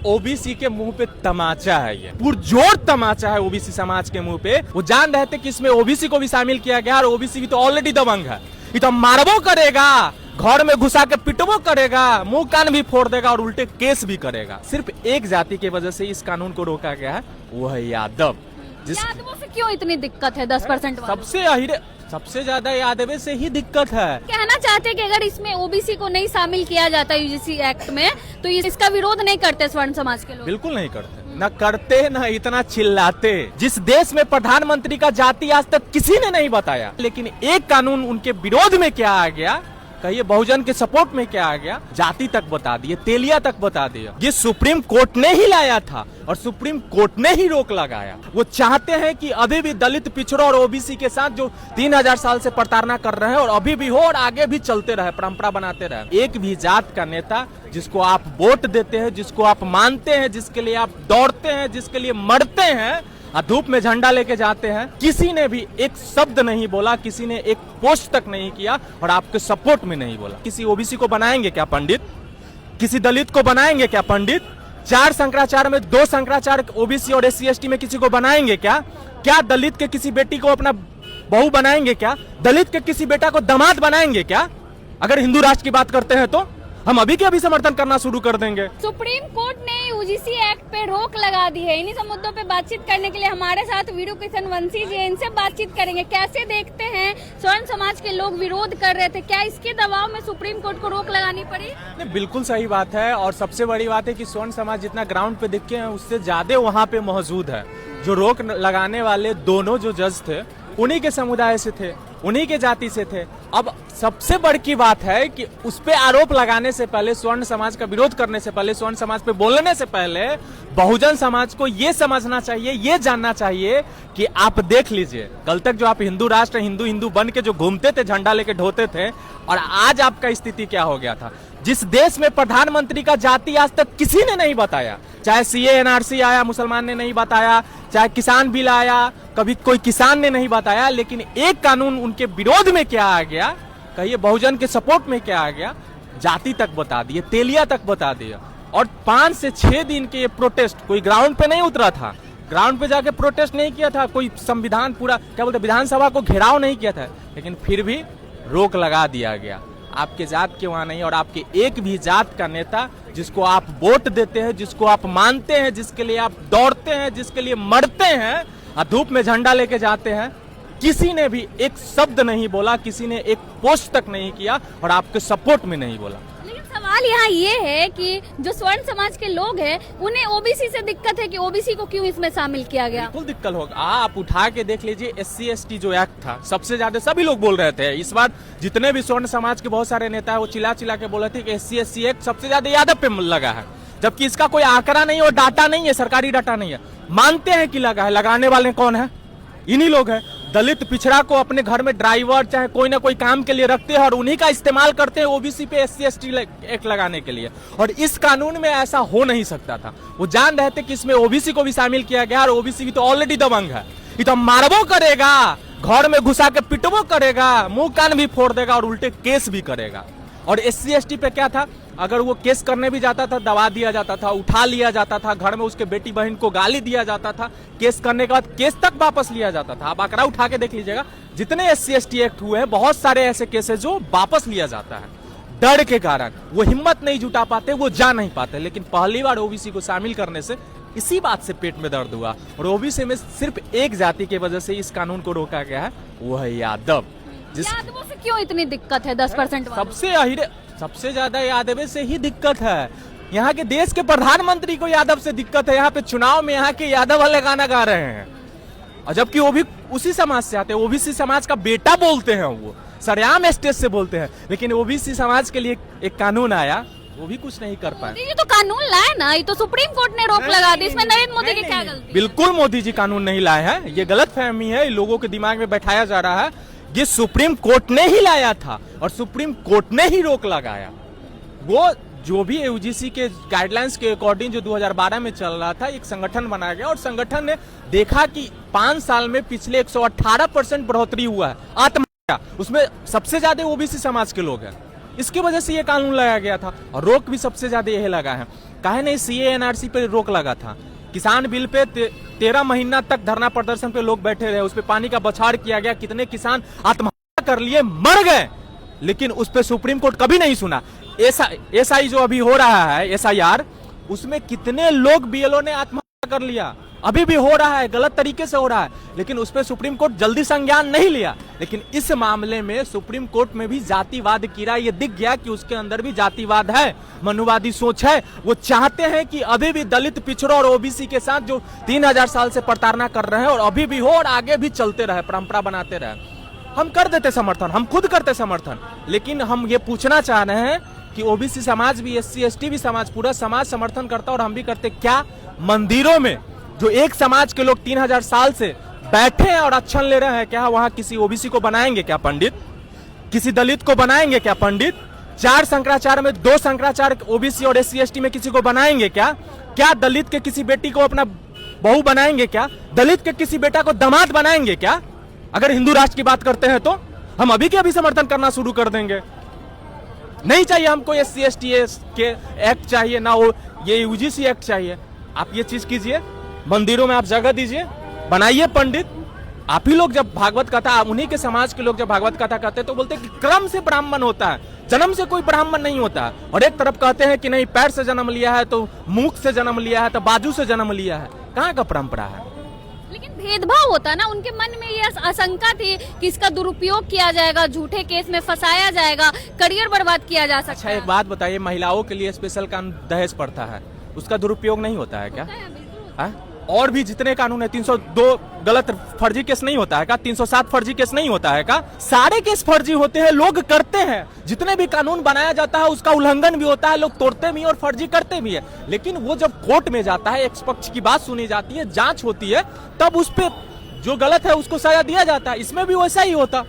OBC के मुंह पे तमाचा है, ये पुरजोर तमाचा है ओबीसी समाज के मुंह पे। वो जान रहे थे कि इसमें ओबीसी को भी शामिल किया गया और ओबीसी भी तो ऑलरेडी दबंग है, ये तो मारबो करेगा, घर में घुसा के पिटबो करेगा, मुंह कान भी फोड़ देगा और उल्टे केस भी करेगा। सिर्फ एक जाति की वजह से इस कानून को रोका गया है, वो है यादव। यादवों से क्यों इतनी दिक्कत है? 10% सबसे ज्यादा यादव से ही दिक्कत है। कहना चाहते हैं कि अगर इसमें ओबीसी को नहीं शामिल किया जाता यूजीसी एक्ट में तो इसका विरोध नहीं करते स्वर्ण समाज के लोग? बिल्कुल नहीं करते, न करते न इतना चिल्लाते। जिस देश में प्रधानमंत्री का जाति आज तक किसी ने नहीं बताया, लेकिन एक कानून उनके विरोध में क्या आ गया, कहिए बहुजन के सपोर्ट में क्या आ गया, जाति तक बता दिए, तेलिया तक बता दिया। ये सुप्रीम कोर्ट ने ही लाया था और सुप्रीम कोर्ट ने ही रोक लगाया। वो चाहते हैं कि अभी भी दलित, पिछड़ों और ओबीसी के साथ जो 3000 साल से प्रताड़ना कर रहे हैं और अभी भी हो और आगे भी चलते रहे, परंपरा बनाते रहे। एक भी जात का नेता जिसको आप वोट देते हैं, जिसको आप मानते हैं, जिसके लिए आप दौड़ते हैं, जिसके लिए मरते हैं, धूप में झंडा लेके जाते हैं, किसी ने भी एक शब्द नहीं बोला, किसी ने एक पोस्ट तक नहीं किया और आपके सपोर्ट में नहीं बोला। किसी ओबीसी को बनाएंगे क्या पंडित? किसी दलित को बनाएंगे क्या पंडित? 4 शंकराचार्य में 2 शंकराचार्य ओबीसी और SC ST में किसी को बनाएंगे क्या? क्या दलित के किसी बेटी को अपना बहू बनाएंगे क्या? दलित के किसी बेटा को दामाद बनाएंगे क्या? अगर हिंदू राष्ट्र की बात करते हैं तो हम अभी के अभी समर्थन करना शुरू कर देंगे। सुप्रीम कोर्ट ने यूजीसी एक्ट पे रोक लगा दी है। इन्हीं सब मुद्दों पे बातचीत करने के लिए हमारे साथ वीरू किशन वंशी जी, इनसे बातचीत करेंगे। कैसे देखते हैं, स्वर्ण समाज के लोग विरोध कर रहे थे, क्या इसके दबाव में सुप्रीम कोर्ट को रोक लगानी पड़ी? नहीं, बिल्कुल सही बात है। और सबसे बड़ी बात है कि स्वर्ण समाज जितना ग्राउंड पे दिखे हैं उससे ज्यादा वहाँ पे मौजूद है। जो रोक लगाने वाले दोनों जो जज थे उन्हीं के समुदाय से थे, उन्हीं के जाति से थे। अब सबसे बड़ी की बात है कि उस पे आरोप लगाने से पहले, स्वर्ण समाज का विरोध करने से पहले, स्वर्ण समाज पे बोलने से पहले बहुजन समाज को ये समझना चाहिए, ये जानना चाहिए कि आप देख लीजिए, कल तक जो आप हिंदू राष्ट्र, हिंदू बन के जो घूमते थे, झंडा लेके ढोते थे, और आज आपका स्थिति क्या हो गया था। जिस देश में प्रधानमंत्री का जाति आज तक किसी ने नहीं बताया, चाहे CA NRC आया, मुसलमान ने नहीं बताया, चाहे किसान बिल आया, कभी कोई किसान ने नहीं बताया, लेकिन एक कानून उनके विरोध में क्या आ गया, कहिए बहुजन के सपोर्ट में क्या आ गया, जाति तक बता दिए, तेलिया तक बता दिया। और 5 से 6 दिन के ये प्रोटेस्ट, कोई ग्राउंड पे नहीं उतरा था, ग्राउंड पे जाके प्रोटेस्ट नहीं किया था, कोई संविधान पूरा क्या बोलते विधानसभा को घेराव नहीं किया था, लेकिन फिर भी रोक लगा दिया गया। आपके जात के वहां नहीं, और आपके एक भी जात का नेता जिसको आप वोट देते हैं, जिसको आप मानते हैं, जिसके लिए आप दौड़ते हैं, जिसके लिए मरते हैं, धूप में झंडा लेके जाते हैं, किसी ने भी एक शब्द नहीं बोला, किसी ने एक पोस्ट तक नहीं किया और आपके सपोर्ट में नहीं बोला। लेकिन सवाल यहाँ ये है कि जो स्वर्ण समाज के लोग हैं उन्हें ओबीसी से दिक्कत है कि ओबीसी को क्यों इसमें शामिल किया गया? बिल्कुल दिक्कत होगा। आप उठा के देख लीजिए, SC ST जो एक्ट था, सबसे ज्यादा सभी लोग बोल रहे थे इस बार, जितने भी स्वर्ण समाज के बहुत सारे नेता है वो चिल्ला चिल्ला के बोल रहे थे कि SC ST एक्ट सबसे ज्यादा यादव पे लगा है, जबकि इसका कोई आंकड़ा नहीं और डाटा नहीं है, सरकारी डाटा नहीं है। मानते हैं कि लगा है, लगाने वाले कौन है? इन्हीं लोग हैं। दलित, पिछड़ा को अपने घर में ड्राइवर चाहे कोई ना कोई काम के लिए रखते हैं और उन्हीं का इस्तेमाल करते हैं ओबीसी पे SC ST एक्ट लगाने के लिए। और इस कानून में ऐसा हो नहीं सकता था। वो जान रहे थे कि इसमें ओबीसी को भी शामिल किया गया और ओबीसी भी तो ऑलरेडी दबंग है, ये तो मारबो करेगा, घर में घुसा के पिटबो करेगा, मुंह कान भी फोड़ देगा और उल्टे केस भी करेगा। और SC ST पे क्या था, अगर वो केस करने भी जाता था दबा दिया जाता था, उठा लिया जाता था, घर में उसके बेटी बहन को गाली दिया जाता था, केस करने के बाद केस तक वापस लिया जाता था। आप आंकड़ा उठा के देख लीजिएगा, जितने SC ST एक्ट हुए हैं, बहुत सारे ऐसे केसेस जो वापस लिया जाता है। डर के कारण वो हिम्मत नहीं जुटा पाते, वो जा नहीं पाते। लेकिन पहली बार ओबीसी को शामिल करने से इसी बात से पेट में दर्द हुआ और ओबीसी में सिर्फ एक जाति की वजह से इस कानून को रोका गया है, वो है यादव। यादवों से क्यों इतनी दिक्कत है? 10% सबसे ज्यादा यादव से ही दिक्कत है। यहाँ के देश के प्रधानमंत्री को यादव से दिक्कत है। यहाँ पे चुनाव में यहाँ के यादव वाले गाना गा रहे हैं, और जबकि वो भी उसी समाज से आते हैं, ओबीसी समाज का बेटा बोलते हैं, वो सरेआम स्टेज से बोलते हैं। लेकिन ओबीसी समाज के लिए एक कानून आया, वो भी कुछ नहीं कर पाए। ये तो कानून लाए ना, ये तो सुप्रीम कोर्ट ने रोक लगा दी, इसमें नरेंद्र मोदी की क्या गलती? बिल्कुल मोदी जी कानून नहीं लाए हैं, ये गलत फहमी है, लोगों के दिमाग में बैठाया जा रहा है। ये सुप्रीम कोर्ट ने ही लाया था और सुप्रीम कोर्ट ने ही रोक लगाया। वो जो भी यूजीसी के गाइडलाइंस के अकॉर्डिंग जो 2012 में चल रहा था, एक संगठन बनाया गया और संगठन ने देखा कि 5 साल में पिछले 118% बढ़ोतरी हुआ है आत्महत्या, उसमें सबसे ज्यादा ओबीसी समाज के लोग हैं। इसकी वजह से ये कानून लाया गया था और रोक भी सबसे ज्यादा यही लगा है। काहे नहीं सीए एनआरसी पे रोक लगा था? किसान बिल पे 13 महीना तक धरना प्रदर्शन पे लोग बैठे रहे, उस पे पानी का बौछार किया गया, कितने किसान आत्महत्या कर लिए, मर गए, लेकिन उस पे सुप्रीम कोर्ट कभी नहीं सुना। एसआई जो अभी हो रहा है एसआईआर, उसमें कितने लोग बीएलओ ने आत्महत्या कर लिया, अभी भी हो रहा है, गलत तरीके से हो रहा है, लेकिन उस पर सुप्रीम कोर्ट जल्दी संज्ञान नहीं लिया। लेकिन इस मामले में सुप्रीम कोर्ट में भी जातिवाद कीड़ा ये दिख गया कि उसके अंदर भी जातिवाद है, मनुवादी सोच है। वो चाहते हैं कि अभी भी दलित, पिछड़ों और ओबीसी के साथ जो 3000 साल से प्रताड़ना कर रहे हैं और अभी भी हो और आगे भी चलते रहे, परंपरा बनाते रहे। हम कर देते समर्थन, हम खुद करते समर्थन, लेकिन हम ये पूछना चाह रहे हैं कि ओबीसी समाज भी, एससी एसटी भी समाज, पूरा समाज समर्थन करता और हम भी करते। क्या मंदिरों में जो एक समाज के लोग 3000 साल से बैठे हैं और अच्छन ले रहे हैं, क्या वहां किसी ओबीसी को बनाएंगे क्या पंडित? किसी दलित को बनाएंगे क्या पंडित? 4 शंकराचार्य में 2 शंकराचार्य ओबीसी और एससी एसटी में किसी को बनाएंगे क्या? क्या दलित के किसी बेटी को अपना बहू बनाएंगे क्या? दलित के किसी बेटा को दामाद बनाएंगे क्या? अगर हिंदू राष्ट्र की बात करते हैं तो हम अभी के अभी समर्थन करना शुरू कर देंगे। नहीं चाहिए हमको एससी एसटी के एक्ट चाहिए, ना वो ये यूजीसी एक्ट चाहिए। आप ये चीज कीजिए, मंदिरों में आप जगह दीजिए, बनाइए पंडित। आप ही लोग जब भागवत कथा, उन्हीं के समाज के लोग जब भागवत कथा कहते हैं तो बोलते हैं कि क्रम से ब्राह्मण होता है, जन्म से कोई ब्राह्मण नहीं होता। और एक तरफ कहते हैं कि नहीं, पैर से जन्म लिया है तो मुख से जन्म लिया है तो बाजू से जन्म लिया है। कहाँ का परंपरा है? लेकिन भेदभाव होता ना, उनके मन में ये आशंका थी कि इसका दुरुपयोग किया जाएगा, झूठे केस में फंसाया जाएगा, करियर बर्बाद किया जा सकता है। अच्छा एक बात बताइए, महिलाओं के लिए स्पेशल कानून दहेज प्रथा है, उसका दुरुपयोग नहीं होता है क्या? है? और भी जितने कानून है, 302 गलत फर्जी केस नहीं होता है का? 307 फर्जी केस नहीं होता है का? सारे केस फर्जी होते हैं, लोग करते हैं। जितने भी कानून बनाया जाता है उसका उल्लंघन भी होता है, लोग तोड़ते भी और फर्जी करते भी है। लेकिन वो जब कोर्ट में जाता है, एक पक्ष की बात सुनी जाती है, जांच होती है, तब उस पर जो गलत है उसको सजा दिया जाता है। इसमें भी वैसा ही होता।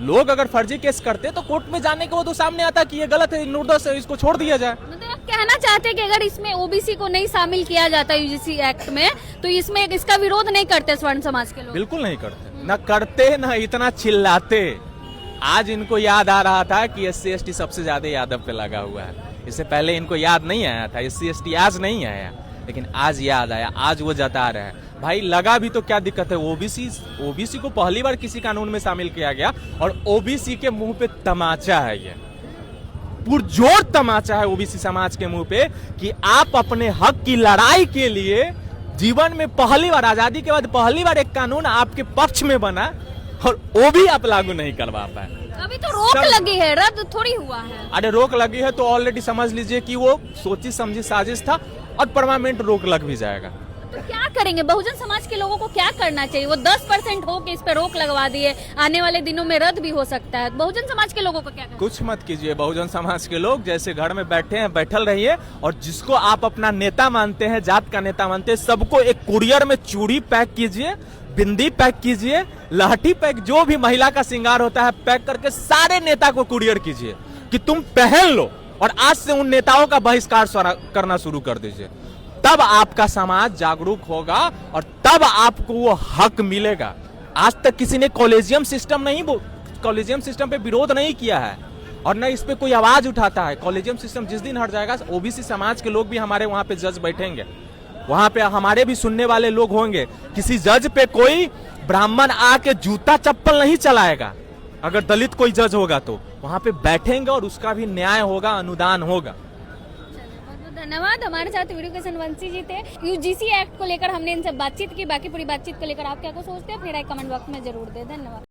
लोग अगर फर्जी केस करते तो कोर्ट में जाने के वो तो सामने आता कि ये गलत है, निर्दोष है, इसको छोड़ दिया जाए। मतलब आप कहना चाहते हैं कि अगर इसमें ओबीसी को नहीं शामिल किया जाता यूजीसी एक्ट में तो इसमें इसका विरोध नहीं करते स्वर्ण समाज के लोग? बिल्कुल नहीं करते, ना करते ना इतना चिल्लाते। आज इनको याद आ रहा था कि एससी एसटी सबसे ज्यादा यादव पे लगा हुआ है। इससे पहले इनको याद नहीं आया था, एससी एसटी आज नहीं आया, लेकिन आज याद आया, आज वो जता रहे हैं। भाई लगा भी तो क्या दिक्कत है? ओबीसी को पहली बार किसी कानून में शामिल किया गया और ओबीसी के मुंह पे तमाचा है, ये पुरजोर तमाचा है ओबीसी समाज के मुंह पे कि आप अपने हक की लड़ाई के लिए जीवन में पहली बार, आजादी के बाद पहली बार एक कानून आपके पक्ष में बना और वो भी आप लागू नहीं करवा पाए। अभी तो रोक लगी है, रद्द थोड़ी हुआ है। अरे रोक लगी है तो ऑलरेडी समझ लीजिए कि वो सोची समझी साजिश था और परमानेंट रोक लग भी जाएगा। तो क्या करेंगे? बहुजन समाज के लोगों को क्या करना चाहिए? वो 10% हो के इस पे रोक लगवा दिए, आने वाले दिनों में रद्द भी हो सकता है। बहुजन समाज के लोगों को क्या करना? कुछ मत कीजिए। बहुजन समाज के लोग जैसे घर में बैठे हैं, बैठल रहिए, और जिसको आप अपना नेता मानते हैं, जात का नेता मानते हैं, सबको एक कुरियर में चूड़ी पैक कीजिए, बिंदी पैक कीजिए, लहठी पैक, जो भी महिला का श्रृंगार होता है पैक करके सारे नेता को कुरियर कीजिए कि तुम पहन लो, और आज से उन नेताओं का बहिष्कार करना शुरू कर दीजिए। तब आपका समाज जागरूक होगा और तब आपको वो हक मिलेगा। आज तक किसी ने कॉलेजियम सिस्टम पे विरोध नहीं किया है और न इस पे कोई आवाज उठाता है। कॉलेजियम सिस्टम जिस दिन हट जाएगा, ओबीसी समाज के लोग भी हमारे वहां पे जज बैठेंगे, वहां पे हमारे भी सुनने वाले लोग होंगे। किसी जज पे कोई ब्राह्मण आके जूता चप्पल नहीं चलाएगा। अगर दलित कोई जज होगा तो वहां पे बैठेंगे और उसका भी न्याय होगा, अनुदान होगा। धन्यवाद। हमारे साथ वीडियो के वंशी जी थे। यूजीसी एक्ट को लेकर हमने इनसे बातचीत की। बाकी पूरी बातचीत को लेकर आप क्या सोचते हैं, अपनी राय कमेंट बॉक्स में जरूर दें। धन्यवाद।